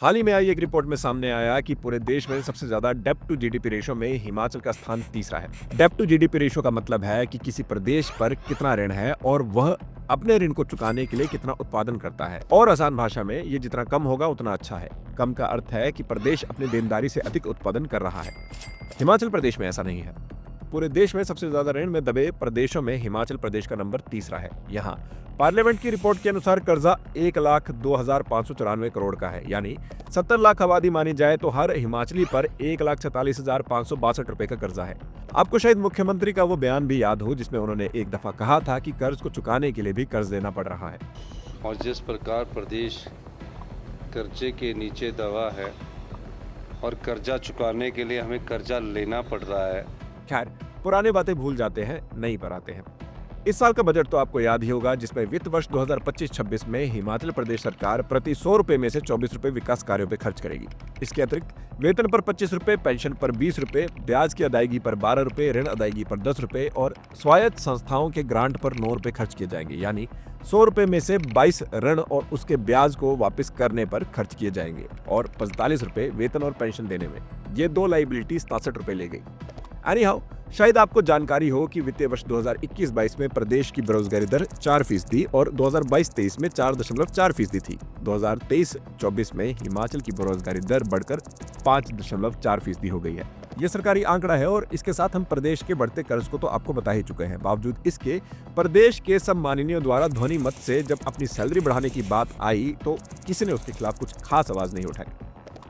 हाल ही में आई एक रिपोर्ट में सामने आया कि पूरे देश में सबसे ज्यादा डेब्ट टू जीडीपी रेशो में हिमाचल का स्थान तीसरा है। डेब्ट टू जीडीपी रेशो का मतलब है कि किसी प्रदेश पर कितना ऋण है और वह अपने ऋण को चुकाने के लिए कितना उत्पादन करता है। और आसान भाषा में ये जितना कम होगा उतना अच्छा है। कम का अर्थ है कि प्रदेश अपनी देनदारी से अधिक उत्पादन कर रहा है। हिमाचल प्रदेश में ऐसा नहीं है। पूरे देश में सबसे ज्यादा ऋण में दबे प्रदेशों में हिमाचल प्रदेश का नंबर तीसरा है। यहाँ पार्लियामेंट की रिपोर्ट के अनुसार कर्जा 1,02,594 करोड़ का है, यानी 70 लाख आबादी मानी जाए तो हर हिमाचली पर 1,46,562 रुपए का कर्जा है। आपको शायद मुख्यमंत्री का वो बयान भी याद हो जिसमें उन्होंने एक दफा कहा था कि कर्ज को चुकाने के लिए भी कर्ज देना पड़ रहा है। और जिस प्रकार प्रदेश कर्जे के नीचे दबा है और कर्जा चुकाने के लिए हमें कर्जा लेना पड़ रहा है। खैर, पुरानी बातें भूल जाते हैं, नई पर आते हैं। इस साल का बजट तो आपको याद ही होगा, जिसमें वित्त वर्ष 2025-26 में हिमाचल प्रदेश सरकार प्रति 100 रुपए में से 24 रुपए विकास कार्यों पे खर्च करेगी। इसके अतिरिक्त वेतन पर 25 रुपए, पेंशन पर 20 रुपए, ब्याज की अदायगी पर 12 रुपए, ऋण अदायगी पर 10 रुपए और स्वायत्त संस्थाओं के ग्रांट पर 9 रुपए खर्च किए जाएंगे। यानी 100 रुपए में से 22 ऋण और उसके ब्याज को वापस करने पर खर्च किए जाएंगे और 45 रुपए वेतन और पेंशन देने में। ये दो लाइबिलिटी 67 रुपए ले गई। एनीहाउ, शायद आपको जानकारी हो कि वित्तीय वर्ष 2021-22 में प्रदेश की बेरोजगारी दर 4% और 2022-23 में 4.4% थी। 2023-24 में हिमाचल की बेरोजगारी दर बढ़कर 5.4% हो गई है। ये सरकारी आंकड़ा है और इसके साथ हम प्रदेश के बढ़ते कर्ज को तो आपको बता ही चुके हैं। बावजूद इसके प्रदेश के सब माननीयों द्वारा ध्वनि मत से जब अपनी सैलरी बढ़ाने की बात आई तो किसी ने उसके खिलाफ कुछ खास आवाज नहीं उठाई।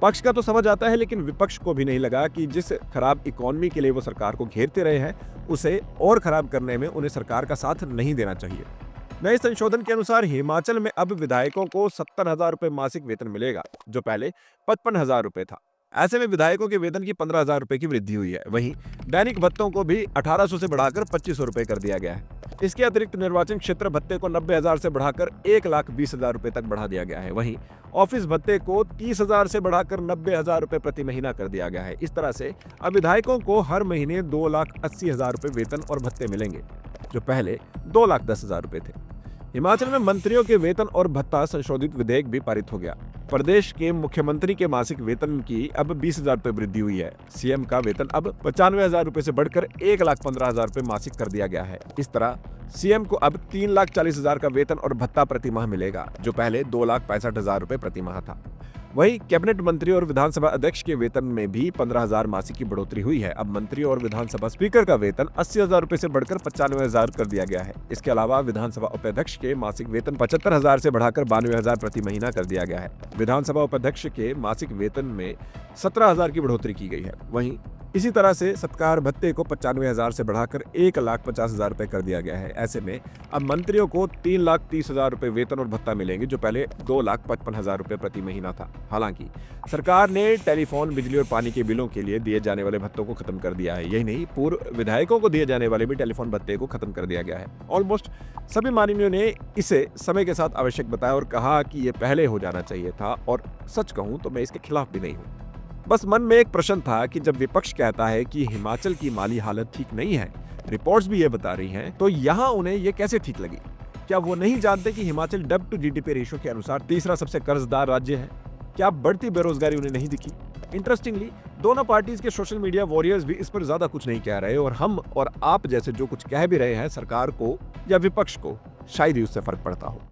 पक्ष का तो समझ आता है, लेकिन विपक्ष को भी नहीं लगा कि जिस खराब इकोनॉमी के लिए वो सरकार को घेरते रहे हैं उसे और खराब करने में उन्हें सरकार का साथ नहीं देना चाहिए। नए संशोधन के अनुसार हिमाचल में अब विधायकों को 70,000 रुपए मासिक वेतन मिलेगा, जो पहले 55,000 रुपए था। ऐसे में विधायकों के वेतन की 15,000 रुपए की वृद्धि हुई है। वहीं दैनिक भत्तों को भी 1,800 से बढ़ाकर 2,500 रुपए कर दिया गया है। इसके अतिरिक्त निर्वाचन क्षेत्र भत्ते को 90,000 से बढ़ाकर 1,20,000 रुपए तक बढ़ा दिया गया है। वहीं ऑफिस भत्ते को 30,000 से बढ़ाकर 90,000 रुपए प्रति महीना कर दिया गया है। इस तरह से अब विधायकों को हर महीने 2,80,000 रुपए वेतन और भत्ते मिलेंगे, जो पहले 2,10,000 रुपए थे। हिमाचल में मंत्रियों के वेतन और भत्ता संशोधित विधेयक भी पारित हो गया। प्रदेश के मुख्यमंत्री के मासिक वेतन की अब 20,000 रुपए वृद्धि हुई है। सीएम का वेतन अब 95,000 रुपए से बढ़कर 1,15,000 रुपए मासिक कर दिया गया है। इस तरह सीएम को अब 3,40,000 का वेतन और भत्ता प्रति माह मिलेगा, जो पहले 2,65,000 रुपए प्रति माह था। वहीं कैबिनेट मंत्री और विधानसभा अध्यक्ष के वेतन में भी 15,000 मासिक की बढ़ोतरी हुई है। अब मंत्री और विधानसभा स्पीकर का वेतन 80,000 रुपए से बढ़कर 95,000 कर दिया गया है। इसके अलावा विधानसभा उपाध्यक्ष के मासिक वेतन 75,000 से बढ़ाकर 92,000 प्रति महीना कर दिया गया है। विधानसभा उपाध्यक्ष के मासिक वेतन में 17,000 की बढ़ोतरी की गई है। वहीं इसी तरह से सत्कार भत्ते को 95,000 से बढ़ाकर 1,50,000 रुपए कर दिया गया है। ऐसे में अब मंत्रियों को 3,30,000 रुपए वेतन और भत्ता मिलेंगे, जो पहले 2,55,000 रुपए प्रति महीना था। हालांकि सरकार ने टेलीफोन, बिजली और पानी के बिलों के लिए दिए जाने वाले भत्तों को खत्म कर दिया है। यही नहीं, पूर्व विधायकों को दिए जाने वाले भी टेलीफोन भत्ते को खत्म कर दिया गया है। ऑलमोस्ट सभी माननीयों ने इसे समय के साथ आवश्यक बताया और कहा कि ये पहले हो जाना चाहिए था, और सच कहूं तो मैं इसके खिलाफ भी नहीं हूं। बस मन में एक प्रश्न था कि जब विपक्ष कहता है कि हिमाचल की माली हालत ठीक नहीं है, रिपोर्ट्स भी ये बता रही हैं, तो यहाँ उन्हें ये कैसे ठीक लगी? क्या वो नहीं जानते कि हिमाचल डेब्ट टू जीडीपी रेशो के अनुसार तीसरा सबसे कर्जदार राज्य है? क्या बढ़ती बेरोजगारी उन्हें नहीं दिखी? इंटरेस्टिंगली, दोनों पार्टीज के सोशल मीडिया वॉरियर्स भी इस पर ज्यादा कुछ नहीं कह रहे, और हम और आप जैसे जो कुछ कह भी रहे हैं सरकार को या विपक्ष को, शायद ही उससे फर्क पड़ता हो।